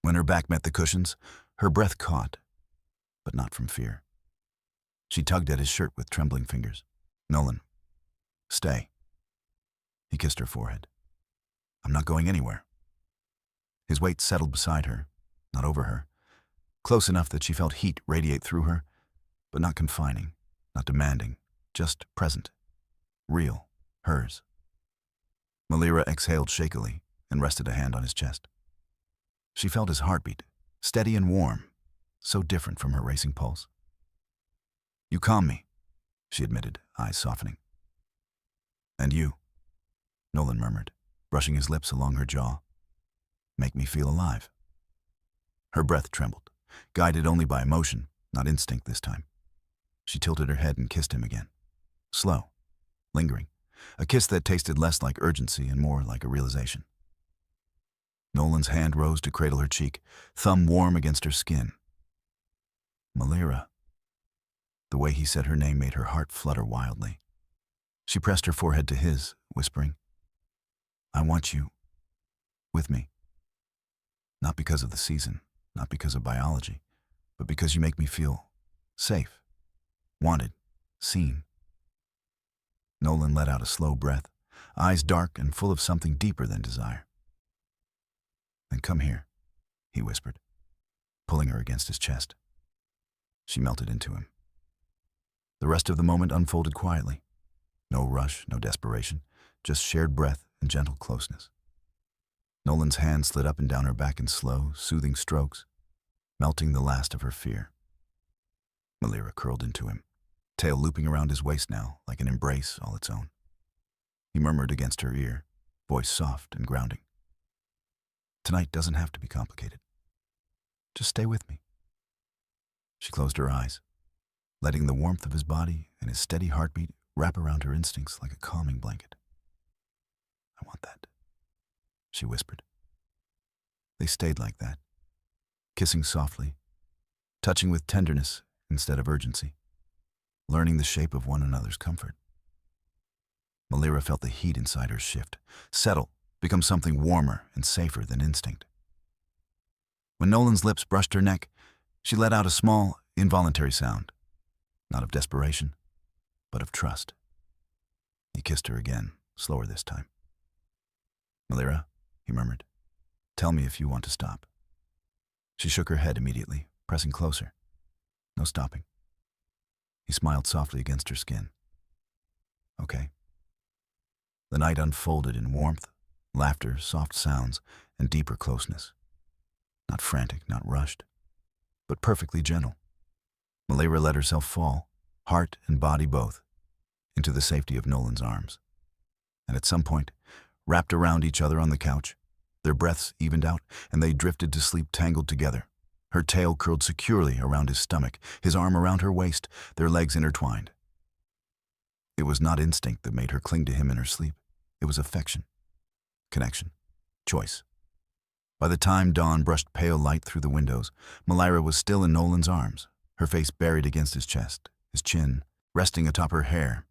When her back met the cushions, her breath caught, but not from fear. She tugged at his shirt with trembling fingers. "Nolan, stay." He kissed her forehead. "I'm not going anywhere." His weight settled beside her, not over her, close enough that she felt heat radiate through her, but not confining, not demanding, just present, real, hers. Malira exhaled shakily and rested a hand on his chest. She felt his heartbeat, steady and warm, so different from her racing pulse. "You calm me," she admitted, eyes softening. "And you," Nolan murmured, brushing his lips along her jaw. "Make me feel alive." Her breath trembled, guided only by emotion, not instinct this time. She tilted her head and kissed him again. Slow, lingering, a kiss that tasted less like urgency and more like a realization. Nolan's hand rose to cradle her cheek, thumb warm against her skin. "Malira." The way he said her name made her heart flutter wildly. She pressed her forehead to his, whispering, "I want you with me. Not because of the season, not because of biology, but because you make me feel safe, wanted, seen." Nolan let out a slow breath, eyes dark and full of something deeper than desire. "Then come here," he whispered, pulling her against his chest. She melted into him. The rest of the moment unfolded quietly. No rush, no desperation, just shared breath and gentle closeness. Nolan's hand slid up and down her back in slow, soothing strokes, melting the last of her fear. Malira curled into him, tail looping around his waist now like an embrace all its own. He murmured against her ear, voice soft and grounding. "Tonight doesn't have to be complicated. Just stay with me." She closed her eyes, letting the warmth of his body and his steady heartbeat wrap around her instincts like a calming blanket. "I want that," she whispered. They stayed like that, kissing softly, touching with tenderness instead of urgency, learning the shape of one another's comfort. Malira felt the heat inside her shift, settle, become something warmer and safer than instinct. When Nolan's lips brushed her neck, she let out a small, involuntary sound, not of desperation, but of trust. He kissed her again, slower this time. "Malira," he murmured, "tell me if you want to stop." She shook her head immediately, pressing closer. No stopping. He smiled softly against her skin. "Okay." The night unfolded in warmth, laughter, soft sounds, and deeper closeness. Not frantic, not rushed, but perfectly gentle. Malira let herself fall, heart and body both, into the safety of Nolan's arms. And at some point, wrapped around each other on the couch, their breaths evened out, and they drifted to sleep tangled together, her tail curled securely around his stomach, his arm around her waist, their legs intertwined. It was not instinct that made her cling to him in her sleep. It was affection, connection, choice. By the time dawn brushed pale light through the windows, Malira was still in Nolan's arms, her face buried against his chest, his chin resting atop her hair.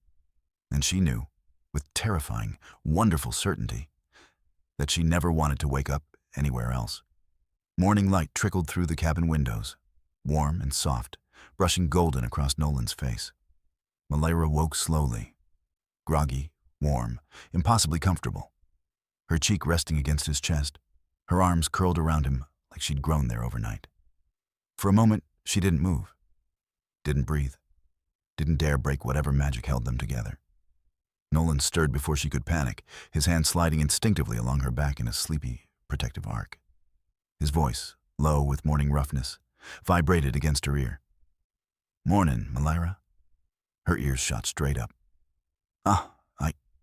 And she knew, with terrifying, wonderful certainty that she never wanted to wake up anywhere else. Morning light trickled through the cabin windows, warm and soft, brushing golden across Nolan's face. Malera woke slowly, groggy, warm, impossibly comfortable, her cheek resting against his chest, her arms curled around him like she'd grown there overnight. For a moment, she didn't move, didn't breathe, didn't dare break whatever magic held them together. Nolan stirred before she could panic, his hand sliding instinctively along her back in a sleepy, protective arc. His voice, low with morning roughness, vibrated against her ear. "Mornin', Malera." Her ears shot straight up.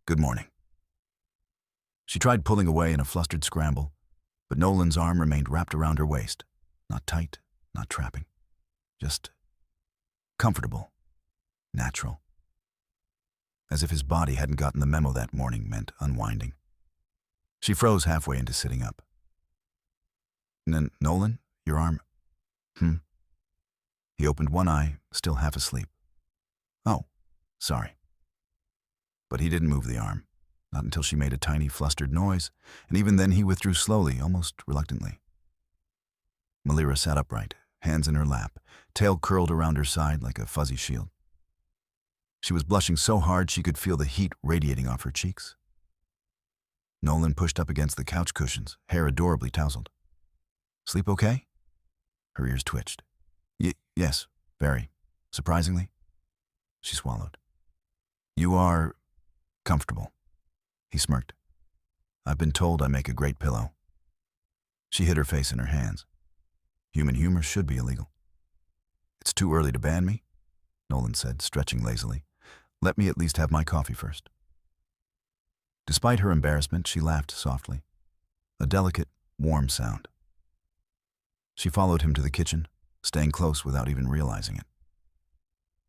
Good morning." She tried pulling away in a flustered scramble, but Nolan's arm remained wrapped around her waist, not tight, not trapping, just comfortable, natural. As if his body hadn't gotten the memo that morning meant unwinding. She froze halfway into sitting up. "Nolan, your arm?" He opened one eye, still half asleep. "Oh, sorry." But he didn't move the arm, not until she made a tiny, flustered noise, and even then he withdrew slowly, almost reluctantly. Malera sat upright, hands in her lap, tail curled around her side like a fuzzy shield. She was blushing so hard she could feel the heat radiating off her cheeks. Nolan pushed up against the couch cushions, hair adorably tousled. "Sleep okay?" Her ears twitched. Yes, very. Surprisingly." She swallowed. "You are comfortable." He smirked. "I've been told I make a great pillow." She hid her face in her hands. Human humor should be illegal. "It's too early to ban me," Nolan said, stretching lazily. "Let me at least have my coffee first." Despite her embarrassment, she laughed softly. A delicate, warm sound. She followed him to the kitchen, staying close without even realizing it.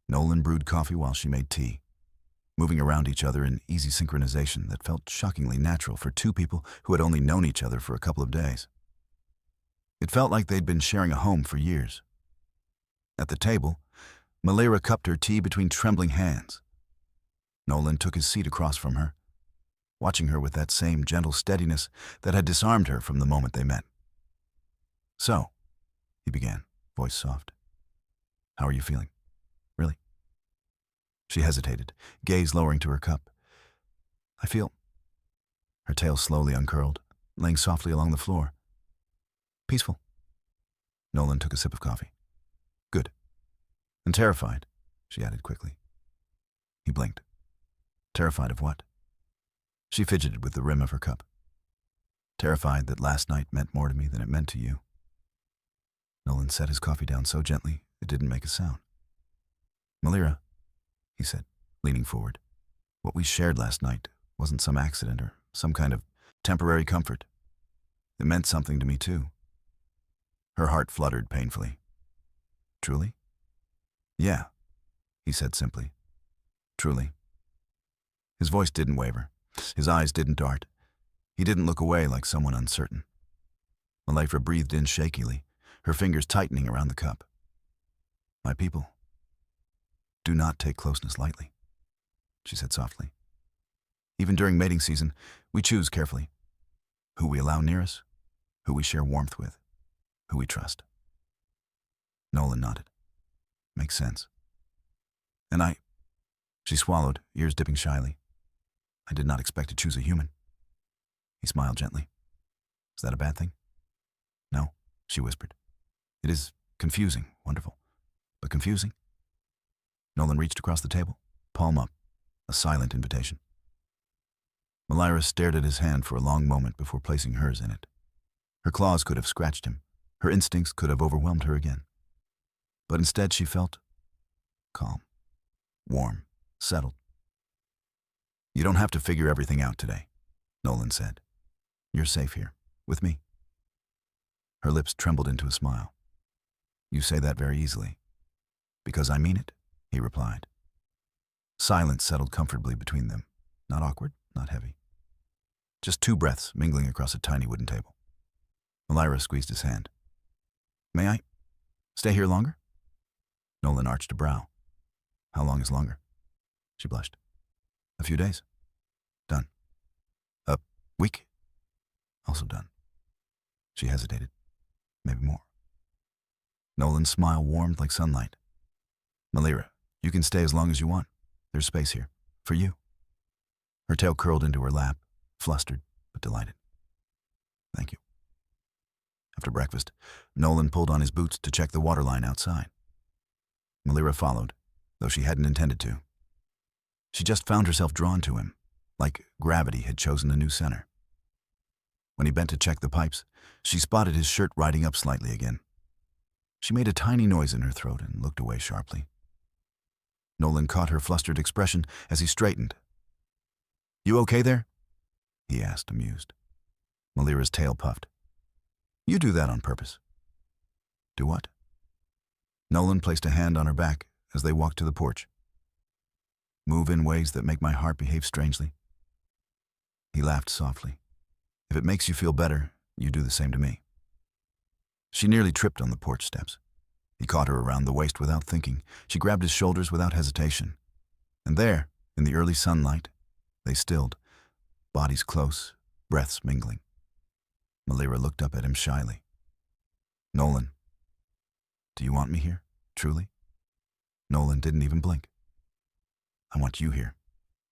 Nolan brewed coffee while she made tea, moving around each other in easy synchronization that felt shockingly natural for two people who had only known each other for a couple of days. It felt like they'd been sharing a home for years. At the table, Malera cupped her tea between trembling hands. Nolan took his seat across from her, watching her with that same gentle steadiness that had disarmed her from the moment they met. "So," he began, voice soft. "How are you feeling? Really?" She hesitated, gaze lowering to her cup. "I feel—" Her tail slowly uncurled, laying softly along the floor. "Peaceful." Nolan took a sip of coffee. "Good. And terrified," she added quickly. He blinked. "Terrified of what?" She fidgeted with the rim of her cup. "Terrified that last night meant more to me than it meant to you." Nolan set his coffee down so gently it didn't make a sound. "Malera," he said, leaning forward, "what we shared last night wasn't some accident or some kind of temporary comfort. It meant something to me too." Her heart fluttered painfully. "Truly?" "Yeah," he said simply. "Truly." His voice didn't waver. His eyes didn't dart. He didn't look away like someone uncertain. Malera breathed in shakily, her fingers tightening around the cup. "My people do not take closeness lightly," she said softly. "Even during mating season, we choose carefully who we allow near us, who we share warmth with, who we trust." Nolan nodded. "Makes sense." "And she swallowed, ears dipping shyly. "I did not expect to choose a human." He smiled gently. "Is that a bad thing?" "No," she whispered. "It is confusing, wonderful, but confusing." Nolan reached across the table, palm up, a silent invitation. Malera stared at his hand for a long moment before placing hers in it. Her claws could have scratched him. Her instincts could have overwhelmed her again. But instead she felt calm, warm, settled. "You don't have to figure everything out today," Nolan said. "You're safe here, with me." Her lips trembled into a smile. "You say that very easily." "Because I mean it," he replied. Silence settled comfortably between them. Not awkward, not heavy. Just two breaths mingling across a tiny wooden table. Malera squeezed his hand. "May I stay here longer?" Nolan arched a brow. "How long is longer?" She blushed. "A few days." Done. A week? Also done. She hesitated. Maybe more. Nolan's smile warmed like sunlight. Malira, you can stay as long as you want. There's space here. For you. Her tail curled into her lap, flustered but delighted. Thank you. After breakfast, Nolan pulled on his boots to check the waterline outside. Malira followed, though she hadn't intended to. She just found herself drawn to him, like gravity had chosen a new center. When he bent to check the pipes, she spotted his shirt riding up slightly again. She made a tiny noise in her throat and looked away sharply. Nolan caught her flustered expression as he straightened. You okay there? He asked, amused. Malira's tail puffed. You do that on purpose. Do what? Nolan placed a hand on her back as they walked to the porch. Move in ways that make my heart behave strangely. He laughed softly. If it makes you feel better, you do the same to me. She nearly tripped on the porch steps. He caught her around the waist without thinking. She grabbed his shoulders without hesitation. And there, in the early sunlight, they stilled, bodies close, breaths mingling. Malira looked up at him shyly. Nolan, do you want me here, truly? Nolan didn't even blink. I want you here,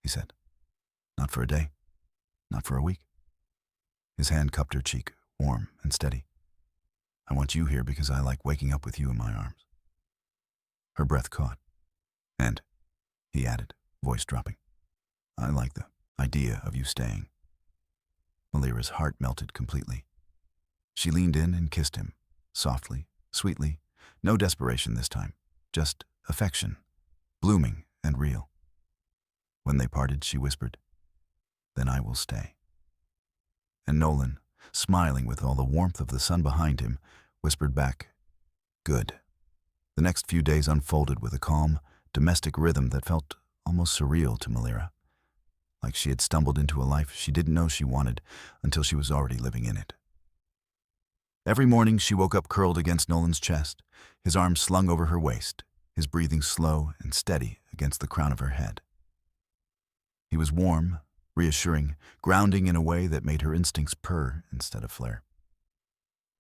he said. Not for a day, not for a week. His hand cupped her cheek, warm and steady. I want you here because I like waking up with you in my arms. Her breath caught. And, he added, voice dropping, I like the idea of you staying. Malira's heart melted completely. She leaned in and kissed him, softly, sweetly, no desperation this time, just affection, blooming and real. When they parted, she whispered, Then I will stay. And Nolan, smiling with all the warmth of the sun behind him, whispered back, Good. The next few days unfolded with a calm, domestic rhythm that felt almost surreal to Malira, like she had stumbled into a life she didn't know she wanted until she was already living in it. Every morning she woke up curled against Nolan's chest, his arms slung over her waist, his breathing slow and steady against the crown of her head. He was warm, reassuring, grounding in a way that made her instincts purr instead of flare.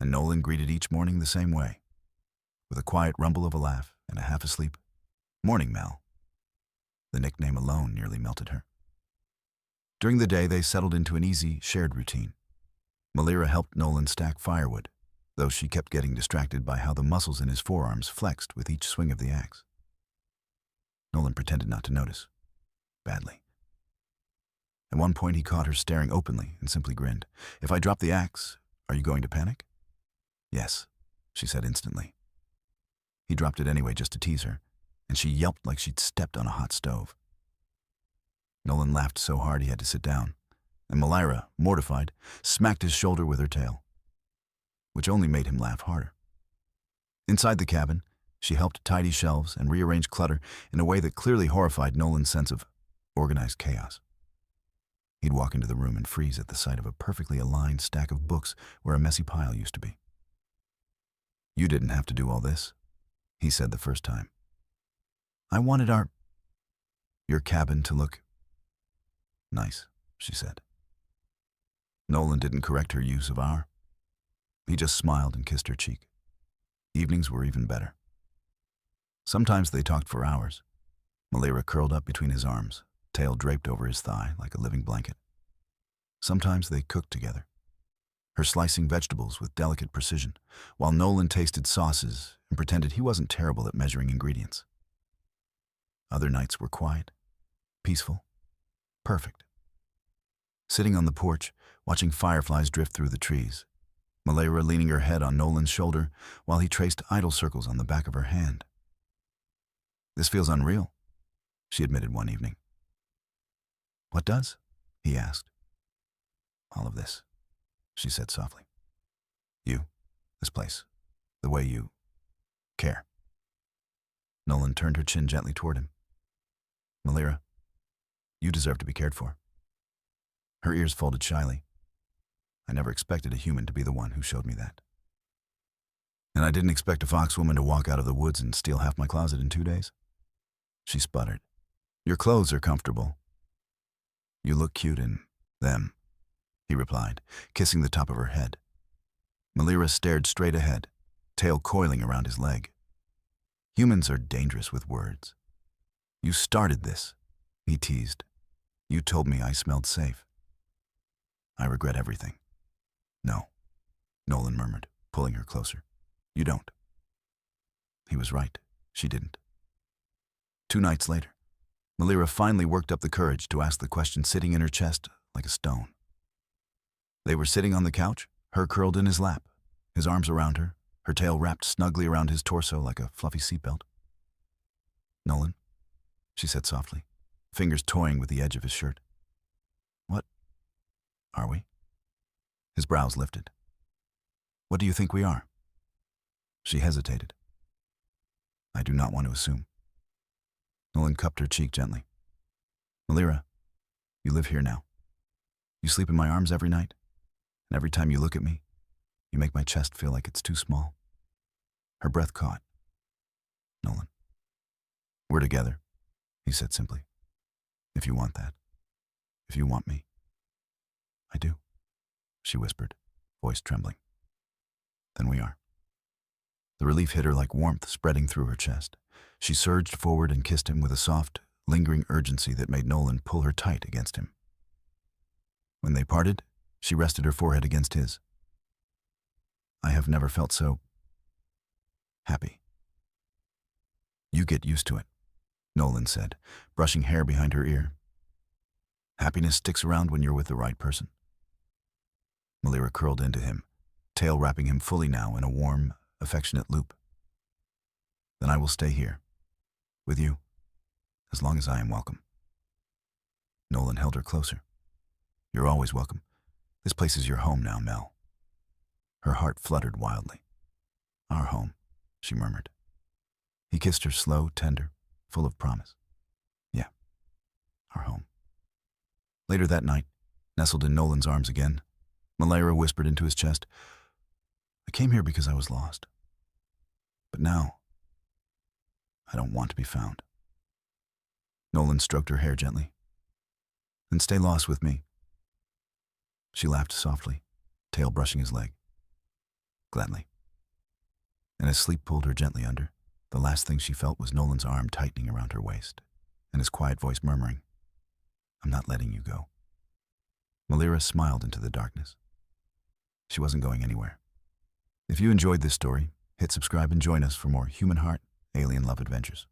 And Nolan greeted each morning the same way, with a quiet rumble of a laugh and a half-asleep, Morning Mel. The nickname alone nearly melted her. During the day, they settled into an easy, shared routine. Malira helped Nolan stack firewood, though she kept getting distracted by how the muscles in his forearms flexed with each swing of the axe. Nolan pretended not to notice, badly. At one point, he caught her staring openly and simply grinned. If I drop the axe, are you going to panic? Yes, she said instantly. He dropped it anyway just to tease her, and she yelped like she'd stepped on a hot stove. Nolan laughed so hard he had to sit down, and Malira, mortified, smacked his shoulder with her tail, which only made him laugh harder. Inside the cabin, she helped tidy shelves and rearrange clutter in a way that clearly horrified Nolan's sense of organized chaos. He'd walk into the room and freeze at the sight of a perfectly aligned stack of books where a messy pile used to be. You didn't have to do all this, he said the first time. I wanted your cabin to look nice, she said. Nolan didn't correct her use of our. He just smiled and kissed her cheek. Evenings were even better. Sometimes they talked for hours. Malira curled up between his arms, tail draped over his thigh like a living blanket. Sometimes they cooked together, her slicing vegetables with delicate precision, while Nolan tasted sauces and pretended he wasn't terrible at measuring ingredients. Other nights were quiet, peaceful, perfect. Sitting on the porch, watching fireflies drift through the trees, Malira leaning her head on Nolan's shoulder while he traced idle circles on the back of her hand. This feels unreal, she admitted one evening. What does? He asked. All of this, she said softly. You, this place, the way you care. Nolan turned her chin gently toward him. Malira, you deserve to be cared for. Her ears folded shyly. I never expected a human to be the one who showed me that. And I didn't expect a foxwoman to walk out of the woods and steal half my closet in 2 days. She sputtered. Your clothes are comfortable. You look cute in them, he replied, kissing the top of her head. Malira stared straight ahead, tail coiling around his leg. Humans are dangerous with words. You started this, he teased. You told me I smelled safe. I regret everything. No, Nolan murmured, pulling her closer. You don't. He was right. She didn't. 2 nights later, Malira finally worked up the courage to ask the question sitting in her chest like a stone. They were sitting on the couch, her curled in his lap, his arms around her, her tail wrapped snugly around his torso like a fluffy seatbelt. Nolan, she said softly, fingers toying with the edge of his shirt. What are we? His brows lifted. What do you think we are? She hesitated. I do not want to assume. Nolan cupped her cheek gently. Malira, you live here now. You sleep in my arms every night, and every time you look at me, you make my chest feel like it's too small. Her breath caught. Nolan. We're together, he said simply. If you want that. If you want me. I do, she whispered, voice trembling. Then we are. The relief hit her like warmth spreading through her chest. She surged forward and kissed him with a soft, lingering urgency that made Nolan pull her tight against him. When they parted, she rested her forehead against his. I have never felt so happy. You get used to it, Nolan said, brushing hair behind her ear. Happiness sticks around when you're with the right person. Malira curled into him, tail wrapping him fully now in a warm, affectionate loop. Then I will stay here, with you, as long as I am welcome. Nolan held her closer. You're always welcome. This place is your home now, Mel. Her heart fluttered wildly. Our home, she murmured. He kissed her slow, tender, full of promise. Yeah, our home. Later that night, nestled in Nolan's arms again, Malira whispered into his chest, I came here because I was lost. But now, I don't want to be found. Nolan stroked her hair gently. Then stay lost with me. She laughed softly, tail brushing his leg. Gladly. And as sleep pulled her gently under, the last thing she felt was Nolan's arm tightening around her waist, and his quiet voice murmuring, I'm not letting you go. Malira smiled into the darkness. She wasn't going anywhere. If you enjoyed this story, hit subscribe and join us for more human heart, alien love adventures.